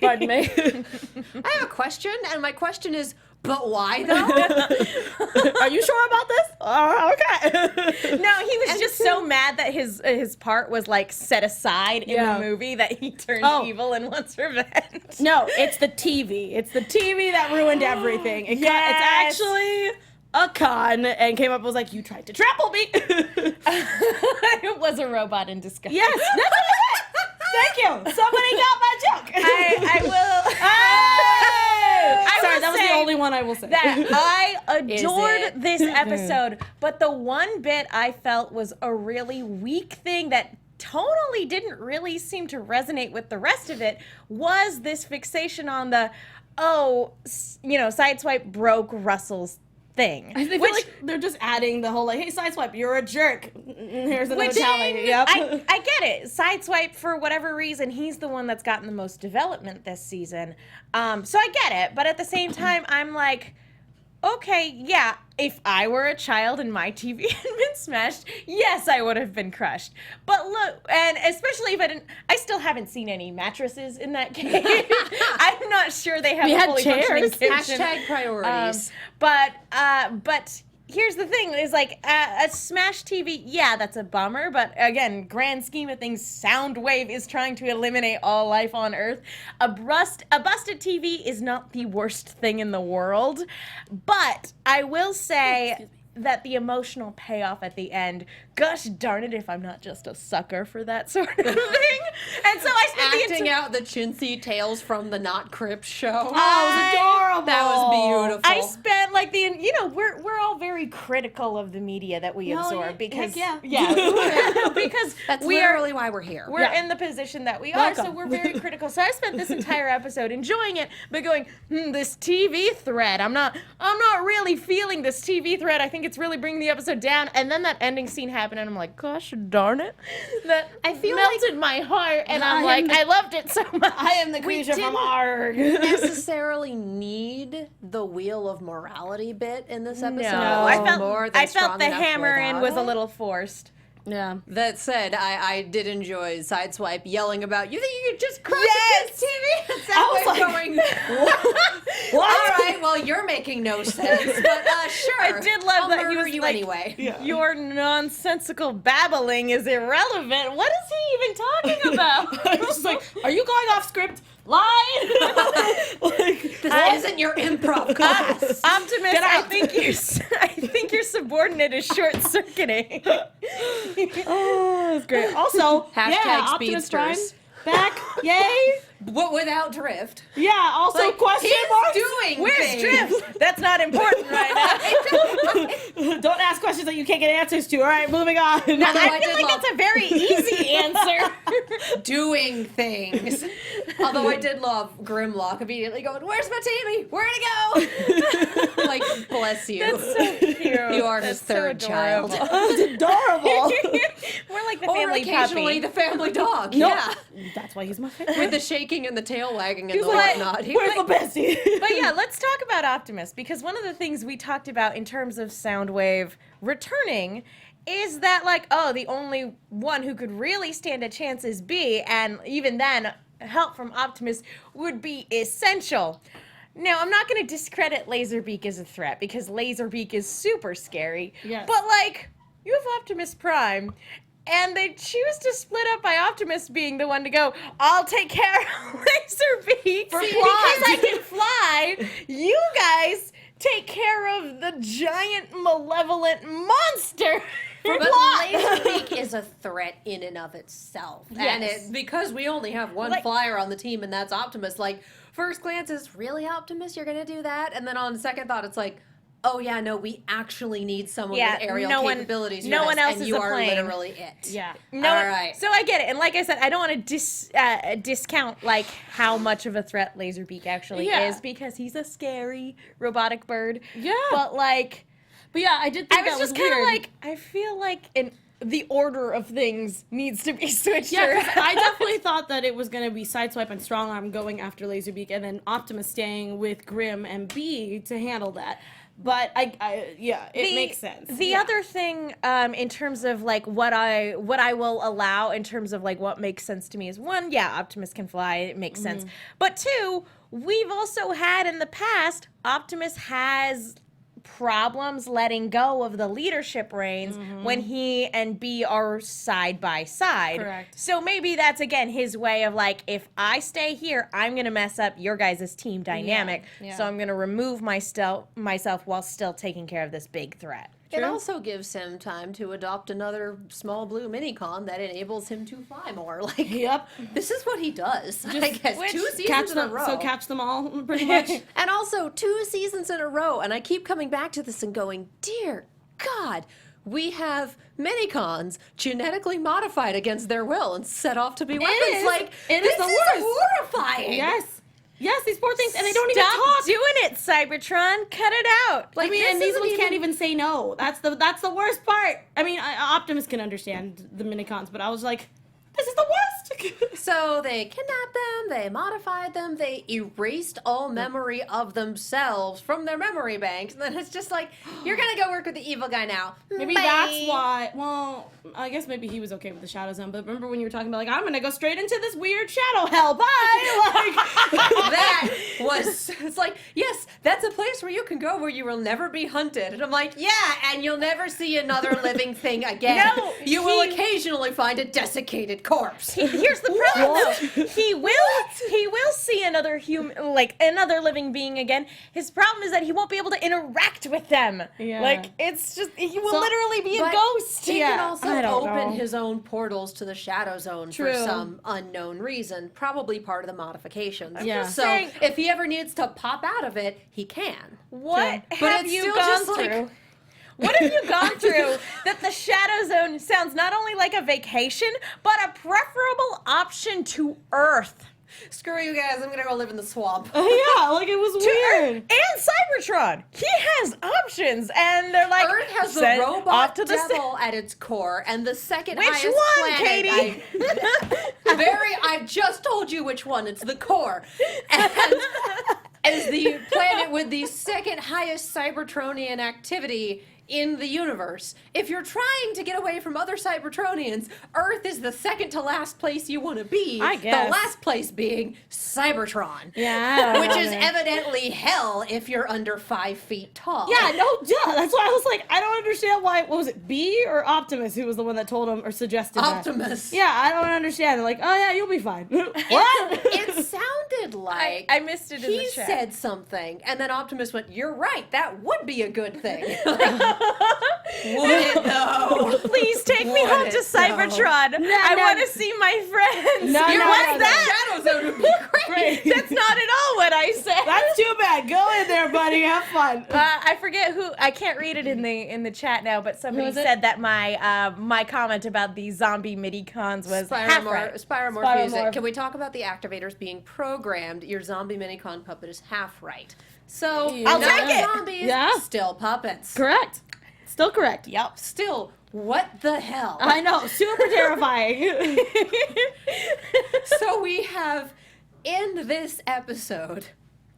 Speaker 4: Pardon me.
Speaker 1: I have a question, and my question is, but why though?
Speaker 4: Are you sure about this? Okay.
Speaker 3: No, he was just so mad that his part was like set aside in
Speaker 4: Yeah.
Speaker 3: the movie that he turned
Speaker 4: Oh.
Speaker 3: evil and wants revenge.
Speaker 4: No, it's the TV. It's the TV that ruined everything. It's actually a con and came up and was like, you tried to trample me.
Speaker 3: It was a robot in disguise.
Speaker 4: Yes, that's what I said. Thank you. Somebody got my joke.
Speaker 3: I will. I
Speaker 4: Sorry,
Speaker 3: will
Speaker 4: that was the
Speaker 3: say
Speaker 4: only one I will say.
Speaker 3: that I
Speaker 1: Is
Speaker 3: adored
Speaker 1: it?
Speaker 3: this episode, but the one bit I felt was a really weak thing that tonally didn't really seem to resonate with the rest of it was this fixation on the, Sideswipe broke Russell's thing.
Speaker 4: I feel like they're just adding the whole like, hey, Sideswipe, you're a jerk. Here's another
Speaker 3: Which,
Speaker 4: tally. Yep.
Speaker 3: I get it. Sideswipe, for whatever reason, he's the one that's gotten the most development this season. So I get it. But at the same time, I'm like, okay, yeah, if I were a child and my TV had been smashed, yes, I would have been crushed. But look, and especially if I still haven't seen any mattresses in that cave. I'm not sure they have
Speaker 4: We
Speaker 3: a
Speaker 4: had
Speaker 3: fully functioning
Speaker 4: chairs.
Speaker 3: kitchen.
Speaker 1: Hashtag priorities.
Speaker 3: But here's the thing: is like a smash TV. Yeah, that's a bummer. But again, grand scheme of things, Soundwave is trying to eliminate all life on Earth. A busted TV is not the worst thing in the world. But I will say that the emotional payoff at the end, gosh darn it, if I'm not just a sucker for that sort of thing. And so I spent
Speaker 1: Acting out the chintzy tales from the Not Crypt show.
Speaker 4: Oh, it was adorable.
Speaker 1: That was beautiful.
Speaker 3: I spent like we're all very critical of the media that we absorb because
Speaker 4: heck yeah.
Speaker 3: because
Speaker 1: That's
Speaker 3: we are
Speaker 1: literally why we're here.
Speaker 3: we're in the position that we are, so
Speaker 4: Welcome.
Speaker 3: we're very critical. So I spent this entire episode enjoying it, but going, this TV thread. I'm not really feeling this TV thread. I think it's really bringing the episode down. And then that ending scene happened, and I'm like, gosh darn it, that
Speaker 1: I feel
Speaker 3: melted my heart, and I'm
Speaker 4: I
Speaker 3: like,
Speaker 4: am the-
Speaker 3: I loved it so much.
Speaker 4: I am the creature from
Speaker 1: didn't-
Speaker 4: Arg.
Speaker 1: necessarily need the wheel of morality bit in this episode.
Speaker 3: No,
Speaker 1: It was more than
Speaker 3: I felt
Speaker 1: strong
Speaker 3: the
Speaker 1: enough
Speaker 3: hammer in was a
Speaker 1: without it.
Speaker 3: little forced.
Speaker 4: Yeah.
Speaker 1: That said, I did enjoy Sideswipe yelling about, you think you could just crush
Speaker 3: Yes!
Speaker 1: a kid's TV? And
Speaker 4: I was
Speaker 1: Soundwave
Speaker 4: like,
Speaker 1: going, all right, well, you're making no sense, but sure.
Speaker 3: I did love
Speaker 1: I'll
Speaker 3: that he
Speaker 1: murder
Speaker 3: was
Speaker 1: you
Speaker 3: like,
Speaker 1: anyway.
Speaker 3: your nonsensical babbling is irrelevant. What is he even talking about?
Speaker 4: I was just like, are you going off script? Line? Like,
Speaker 1: This isn't your improv class.
Speaker 3: Optimus,
Speaker 4: Get
Speaker 3: I
Speaker 4: out.
Speaker 3: think your subordinate is short-circuiting.
Speaker 4: oh, that's great. Also,
Speaker 1: Hashtag
Speaker 4: yeah, Optimus Prime
Speaker 1: speedsters.
Speaker 4: back Yay.
Speaker 1: But without drift.
Speaker 4: Yeah, also
Speaker 1: Like,
Speaker 4: question
Speaker 1: he's
Speaker 4: marks.
Speaker 1: doing
Speaker 3: Where's
Speaker 1: things.
Speaker 3: Drift? That's not important right now.
Speaker 4: Don't ask questions that you can't get answers to. All right, moving on.
Speaker 1: Although
Speaker 3: I feel
Speaker 1: did
Speaker 3: like
Speaker 1: love
Speaker 3: that's a very easy answer.
Speaker 1: doing things. Although I did love Grimlock immediately going, "Where's my TV? Where'd it go?" Like, bless you.
Speaker 3: That's so cute.
Speaker 1: You are his
Speaker 3: That's so
Speaker 1: third child.
Speaker 3: adorable.
Speaker 4: It's adorable.
Speaker 3: More like the
Speaker 1: Or
Speaker 3: family
Speaker 1: occasionally
Speaker 3: puppy.
Speaker 1: the family dog.
Speaker 4: No.
Speaker 1: Yeah.
Speaker 4: That's why he's my favorite.
Speaker 1: With the shaking and the tail wagging and
Speaker 4: He's
Speaker 1: the
Speaker 4: like,
Speaker 1: whatnot. He
Speaker 4: where's the bestie?
Speaker 3: But yeah, let's talk about Optimus, because one of the things we talked about in terms of Soundwave returning is that, like, oh, the only one who could really stand a chance is B, and even then, help from Optimus would be essential. Now, I'm not going to discredit Laserbeak as a threat, because Laserbeak is super scary.
Speaker 4: Yes.
Speaker 3: But, like, you have Optimus Prime, and they choose to split up by Optimus being the one to go, I'll take care of Laserbeak because I can fly. You guys take care of the giant malevolent monster.
Speaker 1: But Laserbeak is a threat in and of itself. And
Speaker 3: Yes.
Speaker 1: because we only have one
Speaker 3: Like-
Speaker 1: flyer on the team, and that's Optimus, like, first glance is, really, Optimus, you're going to do that? And then on second thought, it's like, oh, yeah, no, we actually need someone
Speaker 3: Yeah,
Speaker 1: with aerial
Speaker 3: no one-
Speaker 1: capabilities for
Speaker 3: no
Speaker 1: this,
Speaker 3: one else
Speaker 1: and
Speaker 3: is
Speaker 1: you
Speaker 3: a
Speaker 1: are
Speaker 3: plane.
Speaker 1: literally it.
Speaker 4: Yeah.
Speaker 3: No,
Speaker 1: All right.
Speaker 3: So I get it, and like I said, I don't want to discount like how much of a threat Laserbeak actually
Speaker 4: Yeah.
Speaker 3: is, because he's a scary robotic bird.
Speaker 4: Yeah.
Speaker 3: But like,
Speaker 4: But yeah, I did think
Speaker 3: I was
Speaker 4: that
Speaker 3: just
Speaker 4: was
Speaker 3: kind of
Speaker 4: weird.
Speaker 3: like, I feel like the order of things needs to be switched.
Speaker 4: Yeah, 'cause
Speaker 3: around.
Speaker 4: I definitely thought that it was going to be Sideswipe and Strong Arm going after Laserbeak, and then Optimus staying with Grim and B to handle that. But it makes sense.
Speaker 3: The other thing, in terms of like what I will allow in terms of like what makes sense to me is, one, yeah, Optimus can fly, it makes sense. But two, we've also had in the past, Optimus has problems letting go of the leadership reins when he and B are side by side.
Speaker 4: Correct.
Speaker 3: So maybe that's again his way of like, if I stay here, I'm gonna mess up your guys' team dynamic.
Speaker 4: Yeah.
Speaker 3: So I'm gonna remove myself while still taking care of this big threat.
Speaker 1: It also gives him time to adopt another small blue minicon that enables him to fly more. Like,
Speaker 4: Yep.
Speaker 1: this is what he does. I guess
Speaker 3: which-
Speaker 1: 2 seasons
Speaker 4: Catch
Speaker 1: in a
Speaker 4: them,
Speaker 1: row.
Speaker 4: so catch them all, pretty much.
Speaker 1: And also 2 seasons in a row, and I keep coming back to this and going, dear God, we have minicons genetically modified against their will and set off to be weapons.
Speaker 4: is.
Speaker 1: Like,
Speaker 4: It
Speaker 1: this
Speaker 4: is the
Speaker 1: is
Speaker 4: worst.
Speaker 1: horrifying.
Speaker 4: Yes, these poor things, and they don't even
Speaker 3: Stop
Speaker 4: talk.
Speaker 3: doing it, Cybertron. Cut it out.
Speaker 4: I mean,
Speaker 1: this
Speaker 4: and these
Speaker 1: isn't
Speaker 4: ones can't
Speaker 1: even-
Speaker 4: even say no. That's the worst part. I mean, Optimus can understand the minicons, but I was like, this is the worst.
Speaker 1: So they kidnapped them, they modified them, they erased all memory of themselves from their memory banks, and then it's just like, you're gonna go work with the evil guy now.
Speaker 4: Maybe
Speaker 1: Bye.
Speaker 4: that's why. Well, I guess maybe he was okay with the Shadow Zone, but remember when you were talking about, like, I'm gonna go straight into this weird shadow hell. Bye! Like,
Speaker 1: That was, it's like, yes, that's a place where you can go where you will never be hunted. And I'm like, yeah, and you'll never see another living thing again.
Speaker 3: No,
Speaker 1: you will occasionally find a desiccated corpse.
Speaker 3: Here's the problem, though. He will see another human, like another living being again. His problem is that he won't be able to interact with them.
Speaker 4: Yeah.
Speaker 3: Like, it's just, he will
Speaker 4: So-
Speaker 3: literally be a
Speaker 1: But
Speaker 3: ghost.
Speaker 1: He
Speaker 4: Yeah,
Speaker 1: can also
Speaker 4: I don't
Speaker 1: open
Speaker 4: know.
Speaker 1: his own portals to the Shadow Zone for
Speaker 4: True.
Speaker 1: some unknown reason, probably part of the modifications.
Speaker 4: Yeah.
Speaker 3: just
Speaker 1: So
Speaker 3: saying-
Speaker 1: if he ever needs to pop out of it, he can.
Speaker 3: What
Speaker 1: But
Speaker 3: have
Speaker 1: it's
Speaker 3: you
Speaker 1: still
Speaker 3: gone
Speaker 1: just like-
Speaker 3: through? What have you gone through that the Shadow Zone sounds not only like a vacation, but a preferable option to Earth?
Speaker 1: Screw you guys, I'm gonna go live in the swamp.
Speaker 4: yeah, like, it was
Speaker 3: To
Speaker 4: weird.
Speaker 3: Earth and Cybertron. He has options, and they're like,
Speaker 1: Earth has the
Speaker 3: send
Speaker 1: robot
Speaker 3: off to the
Speaker 1: devil at its core, and the second
Speaker 3: Which
Speaker 1: highest
Speaker 3: one,
Speaker 1: planet.
Speaker 3: Katie?
Speaker 1: I've just told you which one. It's the core, and is the planet with the second highest Cybertronian activity in the universe. If you're trying to get away from other Cybertronians, Earth is the second to last place you want to be.
Speaker 4: I guess.
Speaker 1: The last place being Cybertron.
Speaker 4: Yeah.
Speaker 1: Which is evidently hell if you're under 5 feet tall.
Speaker 4: Yeah, no, duh. That's why I was like, I don't understand why. What was it, B or Optimus who was the one that told him or suggested that?
Speaker 1: Optimus.
Speaker 4: Yeah, I don't understand. They're like, oh yeah, you'll be fine. What?
Speaker 1: It sounded like
Speaker 3: I missed it in
Speaker 1: he
Speaker 3: the chat.
Speaker 1: said something, and then Optimus went, "You're right. That would be a good thing." Would it though?
Speaker 3: Please take me home to Cybertron. I want to see my friends.
Speaker 4: No,
Speaker 3: What's that?
Speaker 1: Shadow Zone would be great.
Speaker 3: That's not at all what I said.
Speaker 4: That's too bad. Go in there, buddy. Have fun.
Speaker 3: I forget who. I can't read it in the chat now, but somebody said that my comment about the zombie midi cons was half right.
Speaker 1: Spiromorph. Can we talk about the activators being programmed? Your zombie minicon puppet is half right. So
Speaker 3: I'll
Speaker 1: not
Speaker 3: take it.
Speaker 1: Zombies,
Speaker 4: Yeah.
Speaker 1: still puppets.
Speaker 4: Correct. Still correct.
Speaker 3: Yep.
Speaker 1: Still, what the hell?
Speaker 4: I know. Super terrifying.
Speaker 1: So we have in this episode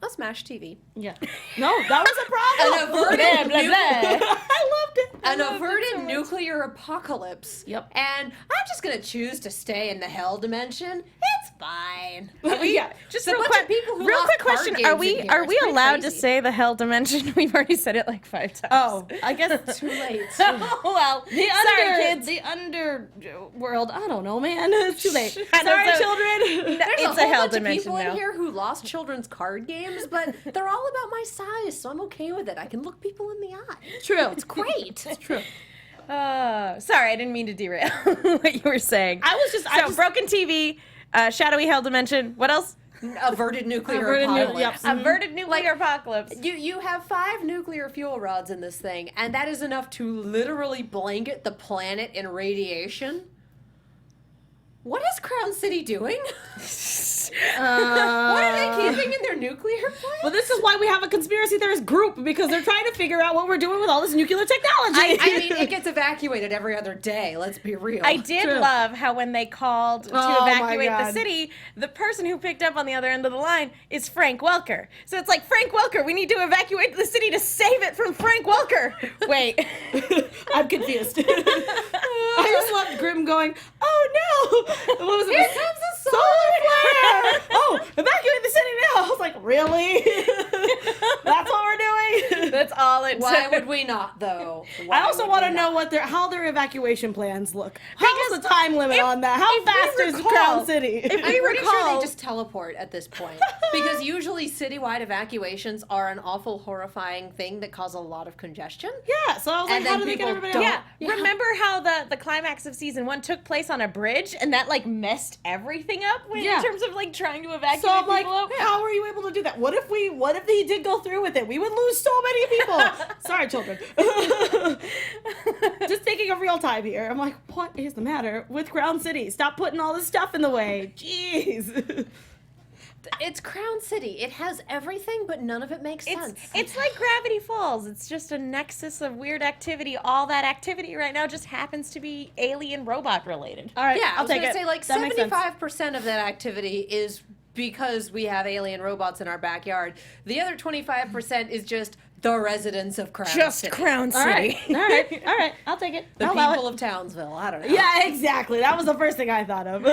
Speaker 1: a Smash TV.
Speaker 4: Yeah. No, that was a problem.
Speaker 1: An averted
Speaker 3: Blah, blah, blah.
Speaker 4: I loved it.
Speaker 1: An averted nuclear apocalypse.
Speaker 4: Yep.
Speaker 1: And I'm just gonna choose to stay in the hell dimension. It's fine.
Speaker 4: Yeah.
Speaker 3: Just
Speaker 1: a
Speaker 3: real
Speaker 1: bunch
Speaker 3: quick,
Speaker 1: of people who
Speaker 3: real
Speaker 1: lost
Speaker 3: quick
Speaker 1: card
Speaker 3: question:
Speaker 1: games
Speaker 3: Are
Speaker 1: in
Speaker 3: we
Speaker 1: here.
Speaker 3: are
Speaker 1: It's
Speaker 3: we
Speaker 1: pretty
Speaker 3: allowed to
Speaker 1: crazy.
Speaker 3: say the hell dimension? We've already said it like 5 times.
Speaker 4: Oh, I guess
Speaker 1: Too late.
Speaker 3: well,
Speaker 4: the
Speaker 3: sorry, kids.
Speaker 4: The underworld. I don't know, man. It's too late.
Speaker 3: I know,
Speaker 4: Sorry,
Speaker 3: so-
Speaker 4: children.
Speaker 1: There's
Speaker 3: It's
Speaker 1: a
Speaker 3: a
Speaker 1: whole
Speaker 3: hell
Speaker 1: bunch of
Speaker 3: dimension
Speaker 1: people in
Speaker 3: now.
Speaker 1: here who lost children's card games, but they're all about my size, so I'm okay with it. I can look people in the eye.
Speaker 4: True.
Speaker 1: It's great.
Speaker 4: It's true.
Speaker 3: Sorry, I didn't mean to derail what you were saying.
Speaker 4: I just
Speaker 3: broken TV, shadowy hell dimension. What else?
Speaker 1: Averted nuclear
Speaker 4: Averted
Speaker 1: apocalypse.
Speaker 4: yep.
Speaker 3: Averted nuclear apocalypse.
Speaker 1: You have 5 nuclear fuel rods in this thing, and that is enough to literally blanket the planet in radiation. What is Crown City doing? What are they keeping in their nuclear plant?
Speaker 4: Well, this is why we have a conspiracy theorist group, because they're trying to figure out what we're doing with all this nuclear technology.
Speaker 1: I mean, it gets evacuated every other day, let's be real.
Speaker 3: I did
Speaker 4: True.
Speaker 3: love how when they called to
Speaker 4: Oh my
Speaker 3: evacuate the
Speaker 4: God.
Speaker 3: city, the person who picked up on the other end of the line is Frank Welker. So it's like, Frank Welker, we need to evacuate the city to save it from Frank Welker. Wait.
Speaker 4: I'm confused. I just loved Grim going, oh no! What was it?
Speaker 1: Here comes the
Speaker 4: solar flare! Oh, evacuate the city now! I was like, really? That's what we're doing?
Speaker 3: That's all it
Speaker 1: Why
Speaker 3: took.
Speaker 1: would we not, though?
Speaker 4: I also
Speaker 1: want to
Speaker 4: know how their evacuation plans look. How's
Speaker 3: Because
Speaker 4: the time limit
Speaker 3: if-
Speaker 4: on that? How
Speaker 3: if we
Speaker 4: fast is
Speaker 3: recall-
Speaker 4: Crown City?
Speaker 3: if
Speaker 1: I'm
Speaker 3: we
Speaker 1: pretty sure
Speaker 3: recall-
Speaker 1: they just teleport at this point. Because usually citywide evacuations are an awful, horrifying thing that cause a lot of congestion.
Speaker 4: Yeah, so I was like,
Speaker 1: And
Speaker 4: how
Speaker 1: then
Speaker 4: do they get
Speaker 1: people
Speaker 4: everybody
Speaker 1: don't-
Speaker 4: out?
Speaker 3: Yeah. Remember how the climax of season 1 took place on a bridge and that like messed everything up
Speaker 4: Yeah.
Speaker 3: in terms of like trying to evacuate
Speaker 4: So I'm like,
Speaker 3: people out?
Speaker 4: how are you able to do that? What if he did go through with it? We would lose so many people. Sorry, children. Just taking a real time here. I'm like, what is the matter with Crown City? Stop putting all this stuff in the way. Jeez.
Speaker 1: It's Crown City. It has everything, but none of it makes sense.
Speaker 3: It's like Gravity Falls. It's just a nexus of weird activity. All that activity right now just happens to be alien robot related.
Speaker 4: All right,
Speaker 1: Yeah, I
Speaker 4: I'll
Speaker 1: was
Speaker 4: take
Speaker 1: gonna
Speaker 4: it.
Speaker 1: say like
Speaker 4: That makes sense.
Speaker 1: 75% of that activity is because we have alien robots in our backyard. The other 25% is just the residents of Crown City.
Speaker 3: Crown
Speaker 4: All right, all right. I'll take it.
Speaker 1: The
Speaker 4: I'll allow
Speaker 1: people
Speaker 4: it.
Speaker 1: of Townsville. I don't know.
Speaker 4: Yeah, exactly. That was the first thing I thought of.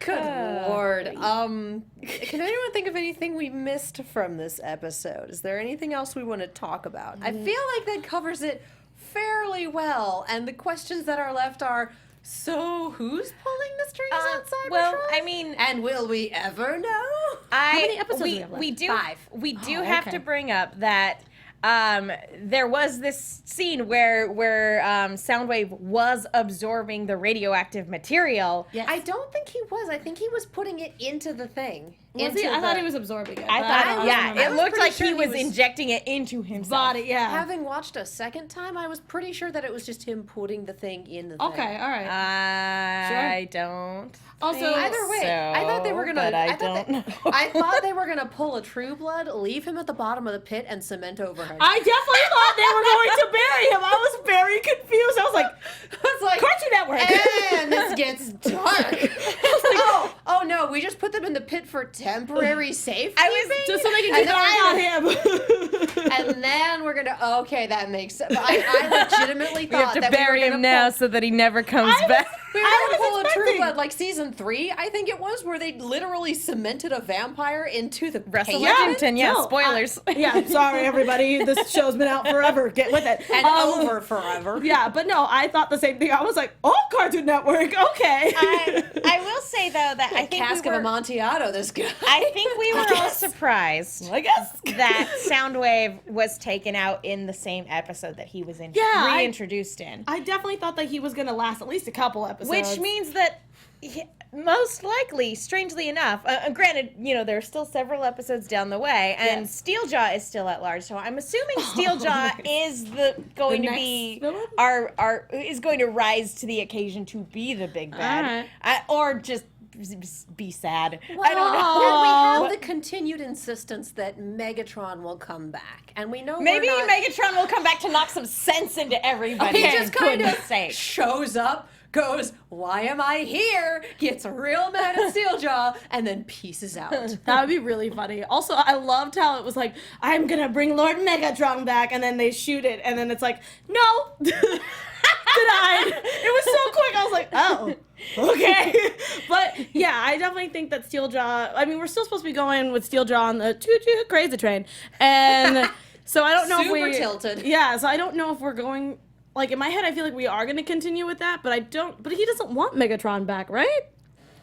Speaker 1: Good lord. Can anyone think of anything we missed from this episode? Is there anything else we want to talk about? I feel like that covers it fairly well, and the questions that are left are, so who's pulling the strings on Cybertron?
Speaker 3: well, I mean-
Speaker 1: and will we ever know?
Speaker 4: many episodes do we have left?
Speaker 3: we do
Speaker 1: 5.
Speaker 3: we do
Speaker 4: Oh,
Speaker 3: have
Speaker 4: okay.
Speaker 3: to bring up that there was this scene where Soundwave was absorbing the radioactive material.
Speaker 4: Yes.
Speaker 1: I don't think he was. I think he was putting it into the thing.
Speaker 4: Was he? I thought he was absorbing it.
Speaker 3: I
Speaker 4: but
Speaker 3: thought,
Speaker 4: don't
Speaker 3: yeah,
Speaker 4: remember.
Speaker 3: it looked
Speaker 1: pretty
Speaker 3: like
Speaker 1: sure
Speaker 3: he
Speaker 1: he
Speaker 3: was
Speaker 1: was-
Speaker 3: injecting it into himself.
Speaker 4: Body, yeah.
Speaker 1: Having watched a second time, I was pretty sure that it was just him putting the thing in the thing.
Speaker 4: Okay, all right.
Speaker 3: I don't.
Speaker 4: Also,
Speaker 3: think
Speaker 1: Either way,
Speaker 3: so,
Speaker 1: I thought they were gonna.
Speaker 3: but I
Speaker 1: thought
Speaker 3: don't know.
Speaker 1: I thought they were gonna pull a True Blood, leave him at the bottom of the pit, and cement over him.
Speaker 4: I definitely thought they were going to bury him. I was very confused. I was like,
Speaker 1: was like,
Speaker 4: Cartoon Network.
Speaker 1: and this gets dark. oh no, we just put them in the pit for temporary safety.
Speaker 4: just so they can keep an eye on him.
Speaker 1: And then we're gonna. Okay, that makes sense. I legitimately
Speaker 3: We have
Speaker 1: thought
Speaker 3: to
Speaker 1: that
Speaker 3: bury
Speaker 1: we were
Speaker 3: him
Speaker 1: gonna
Speaker 3: now
Speaker 1: pull,
Speaker 3: so that he never comes back.
Speaker 1: We were going to pull a True Blood like season 3, I think it was, where they literally cemented a vampire into the
Speaker 3: Russell
Speaker 1: pavement.
Speaker 3: Wellington, yeah, spoilers.
Speaker 4: Yeah, sorry everybody. This show's been out forever. Get with it.
Speaker 1: And over forever.
Speaker 4: Yeah, but no, I thought the same thing. I was like, oh, Cartoon Network, okay.
Speaker 3: I will say though that I think
Speaker 1: Cask of Amontillado, this guy.
Speaker 3: I think we were all surprised
Speaker 4: I guess.
Speaker 3: that Soundwave was taken out in the same episode that he was reintroduced in.
Speaker 4: I definitely thought that he was going to last at least a couple episodes.
Speaker 3: Which means that most likely, strangely enough, granted, there are still several episodes down the way, and Steeljaw is still at large. So I'm assuming Steeljaw is going to be is going to rise to the occasion to be the big bad, or just be sad. I don't know.
Speaker 1: And we have the continued insistence that Megatron will come back, and we know
Speaker 3: maybe Megatron will come back to knock some sense into everybody.
Speaker 1: He just kind of
Speaker 3: sake.
Speaker 1: shows up, goes, "Why am I here?" Gets real mad at Steeljaw, and then pieces out.
Speaker 4: That would be really funny. Also, I loved how it was like, I'm going to bring Lord Megatron back, and then they shoot it, and then it's like, no. Denied. It was so quick. I was like, oh, okay. But yeah, I definitely think that Steeljaw, I mean, we're still supposed to be going with Steeljaw on the choo-choo crazy train. And so I don't know if
Speaker 1: Super tilted.
Speaker 4: Yeah, so I don't know if we're going, like in my head, I feel like we are going to continue with that, but but he doesn't want Megatron back, right?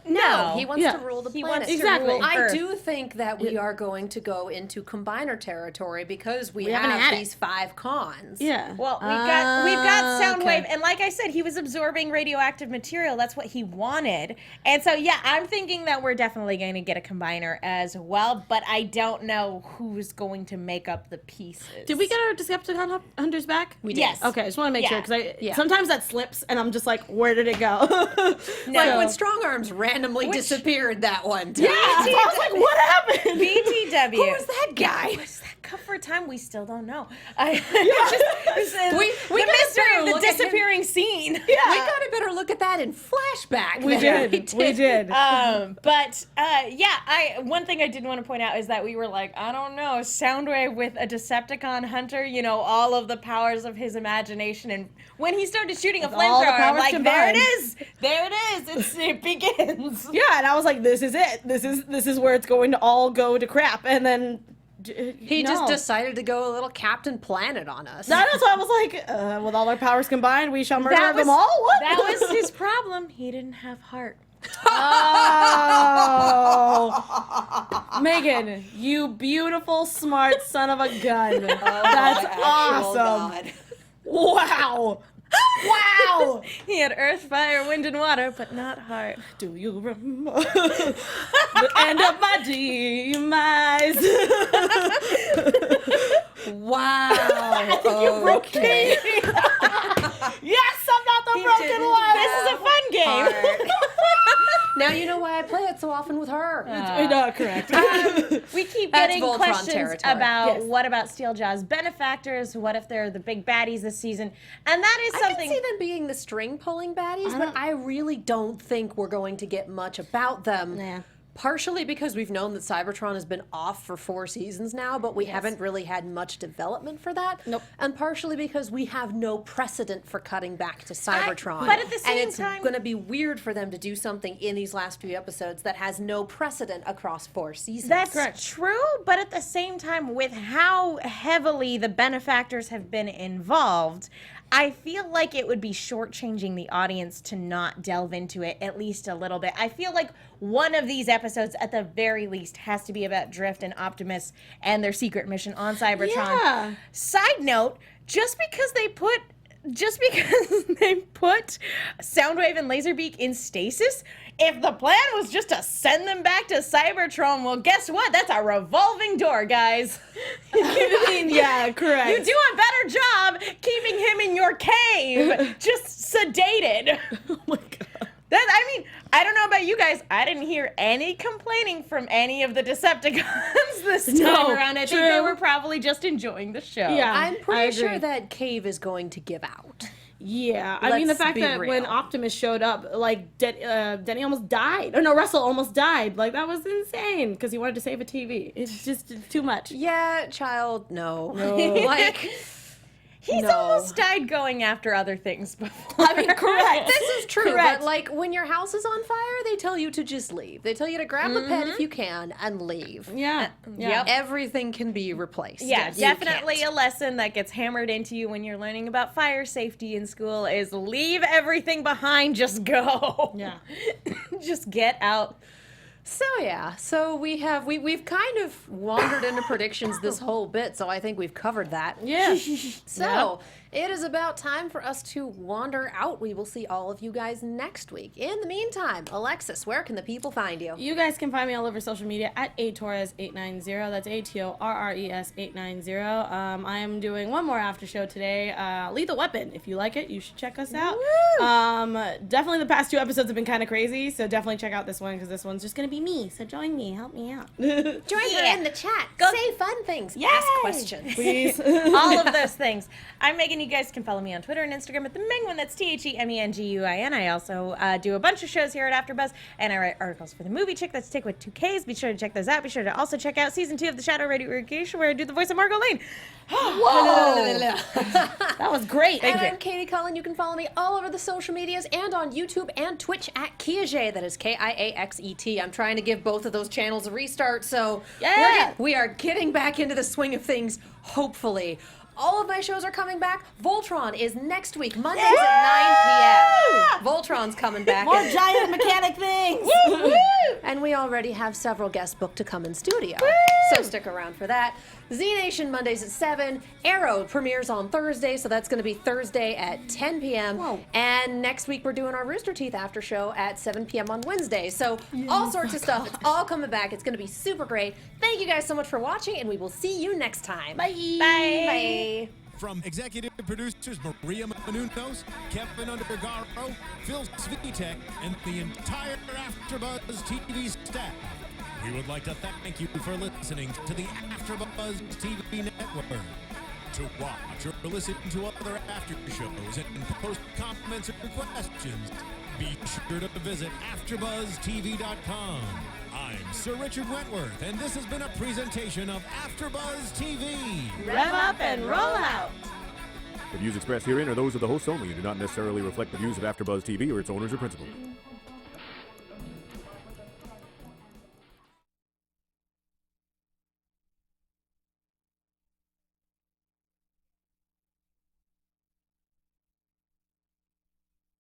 Speaker 1: No, he wants to rule the planet.
Speaker 3: Wants to
Speaker 4: Exactly.
Speaker 3: rule
Speaker 1: I
Speaker 3: Earth.
Speaker 1: do think that we are going to go into combiner territory because we
Speaker 4: haven't
Speaker 1: have
Speaker 4: had it.
Speaker 1: these 5 cons.
Speaker 4: Yeah.
Speaker 3: Well, we've got Soundwave,
Speaker 4: okay.
Speaker 3: and like I said, he was absorbing radioactive material. That's what he wanted, and so yeah, I'm thinking that we're definitely going to get a combiner as well. But I don't know who's going to make up the pieces.
Speaker 4: Did we get our Decepticon hunters back?
Speaker 1: We did.
Speaker 3: Yes.
Speaker 4: Okay, I just want to make sure, because
Speaker 1: Yeah.
Speaker 4: sometimes that slips, and I'm just like, where did it go?
Speaker 1: Like when Strong Arms randomly disappeared that one time.
Speaker 4: Yeah, so I was like, what happened?
Speaker 3: BTW.
Speaker 1: Who was that guy?
Speaker 3: Was that cut for a time? We still don't know.
Speaker 1: We
Speaker 3: The
Speaker 1: got a
Speaker 3: mystery
Speaker 1: better
Speaker 3: of the
Speaker 1: look at him.
Speaker 3: disappearing scene.
Speaker 1: We got a better look at that in flashback.
Speaker 4: We
Speaker 1: than
Speaker 4: did. We did.
Speaker 3: One thing I did want to point out is that we were like, I don't know, Soundwave with a Decepticon hunter, all of the powers of his imagination, and when he started shooting a
Speaker 4: all the
Speaker 3: flamethrower, I'm
Speaker 4: powers
Speaker 3: like,
Speaker 4: combined.
Speaker 3: there it is, it begins.
Speaker 4: Yeah, and I was like, this is it. This is where it's going to all go to crap. And then
Speaker 1: He just decided to go a little Captain Planet on us.
Speaker 4: That's why I was like, with all our powers combined, we shall murder
Speaker 3: That
Speaker 4: them
Speaker 3: was-
Speaker 4: all? What?
Speaker 3: That was his problem. He didn't have heart.
Speaker 4: Oh. Megan, you beautiful, smart son of a gun. That's awesome. Wow. Wow.
Speaker 3: He had earth, fire, wind, and water, but not heart.
Speaker 4: Do you remember the end of my demise?
Speaker 1: Wow.
Speaker 4: You broke me. Yes, I'm not the broken one.
Speaker 3: This is a fun game.
Speaker 1: Now you know why I play it so often with her.
Speaker 4: No, correct.
Speaker 3: We keep
Speaker 1: That's
Speaker 3: getting
Speaker 1: Voltron
Speaker 3: questions
Speaker 1: territory.
Speaker 3: about
Speaker 4: Yes.
Speaker 3: what about Steeljaw's benefactors? What if they're the big baddies this season? And that is
Speaker 1: I
Speaker 3: something.
Speaker 1: can see them being the string pulling baddies, but I really don't think we're going to get much about them.
Speaker 4: Yeah.
Speaker 1: Partially because we've known that Cybertron has been off for 4 seasons now, but we haven't really had much development for that.
Speaker 4: Nope.
Speaker 1: And partially because we have no precedent for cutting back to Cybertron.
Speaker 3: but at the same
Speaker 1: and it's
Speaker 3: time-
Speaker 1: going to be weird for them to do something in these last few episodes that has no precedent across 4 seasons.
Speaker 3: That's true, but at the same time, with how heavily the benefactors have been involved, I feel like it would be shortchanging the audience to not delve into it at least a little bit. I feel like one of these episodes, at the very least, has to be about Drift and Optimus and their secret mission on Cybertron.
Speaker 4: Yeah.
Speaker 3: Side note, just because they put Soundwave and Laserbeak in stasis, if the plan was just to send them back to Cybertron, well, guess what? That's a revolving door, guys.
Speaker 4: Yeah, correct.
Speaker 3: You do a better job keeping him in your cave, just sedated.
Speaker 4: Oh my god.
Speaker 3: I don't know about you guys. I didn't hear any complaining from any of the Decepticons this time
Speaker 4: No,
Speaker 3: around. I think they
Speaker 4: true.
Speaker 3: were probably just enjoying the show.
Speaker 4: Yeah.
Speaker 1: I'm
Speaker 4: I
Speaker 1: pretty
Speaker 4: agree.
Speaker 1: sure that cave is going to give out.
Speaker 4: Yeah, I mean the
Speaker 1: Let's
Speaker 4: fact
Speaker 1: be
Speaker 4: that when
Speaker 1: real.
Speaker 4: Optimus showed up, like Denny almost died. Or no, Russell almost died. Like that was insane because he wanted to save a TV. It's just too much.
Speaker 1: Yeah, child, no.
Speaker 3: He's
Speaker 1: No.
Speaker 3: almost died going after other things before.
Speaker 4: I mean, correct.
Speaker 1: This is true.
Speaker 3: Correct.
Speaker 1: but like when your house is on fire, they tell you to just leave. They tell you to grab a pet if you can and leave.
Speaker 4: Yeah.
Speaker 3: Yep.
Speaker 1: Everything can be replaced.
Speaker 3: Yeah,
Speaker 1: You
Speaker 3: definitely
Speaker 1: can't.
Speaker 3: a lesson that gets hammered into you when you're learning about fire safety in school is leave everything behind, just go.
Speaker 4: Yeah.
Speaker 3: Just get out.
Speaker 1: So yeah, so we've kind of wandered into predictions this whole bit, so I think we've covered that.
Speaker 4: Yeah.
Speaker 1: So it is about time for us to wander out. We will see all of you guys next week. In the meantime, Alexis, where can the people find you?
Speaker 4: You guys can find me all over social media at atorres890. That's ATORRES 890. I am doing one more after show today. Lethal Weapon. If you like it, you should check us out. Definitely the past 2 episodes have been kind of crazy, so definitely check out this one because this one's just gonna be me. So join me, help me out.
Speaker 1: Join her in the chat. Say fun things.
Speaker 3: Yay!
Speaker 1: Ask questions.
Speaker 4: Please.
Speaker 3: All of those things. I'm Megan. You guys can follow me on Twitter and Instagram at the Menguin. That's TheMenguin. I also do a bunch of shows here at AfterBuzz, and I write articles for the Movie Chick. That's Tick with 2 Ks. Be sure to check those out. Be sure to also check out season 2 of the Shadow Radio Irrigation, where I do the voice of Margot Lane.
Speaker 1: Whoa!
Speaker 3: That was great.
Speaker 1: And I'm Katie Cullen. You can follow me all over the social medias and on YouTube and Twitch at Kiaxet. That is KIAXET. I'm trying to give both of those channels a restart, so we are getting back into the swing of things, hopefully. All of my shows are coming back. Voltron is next week, Mondays at 9 p.m. Voltron's coming back.
Speaker 4: More giant mechanic things.
Speaker 1: And we already have several guests booked to come in studio. So stick around for that. Z Nation Mondays at 7. Arrow premieres on Thursday, so that's going to be Thursday at 10 p.m.
Speaker 4: Whoa.
Speaker 1: And next week we're doing our Rooster Teeth after show at 7 p.m. on Wednesday. So all sorts of stuff. It's all coming back. It's going to be super great. Thank you guys so much for watching, and we will see you next time.
Speaker 4: Bye.
Speaker 1: Bye.
Speaker 2: From executive producers Maria Menounos, Kevin Undergaro, Phil Svitek, and the entire AfterBuzz TV staff, we would like to thank you for listening to the AfterBuzz TV network. To watch or listen to other after shows and post comments or questions, be sure to visit AfterBuzzTV.com. I'm Sir Richard Wentworth, and this has been a presentation of AfterBuzz TV.
Speaker 4: Rev up and roll out.
Speaker 5: The views expressed herein are those of the hosts only and do not necessarily reflect the views of AfterBuzz TV or its owners or principals.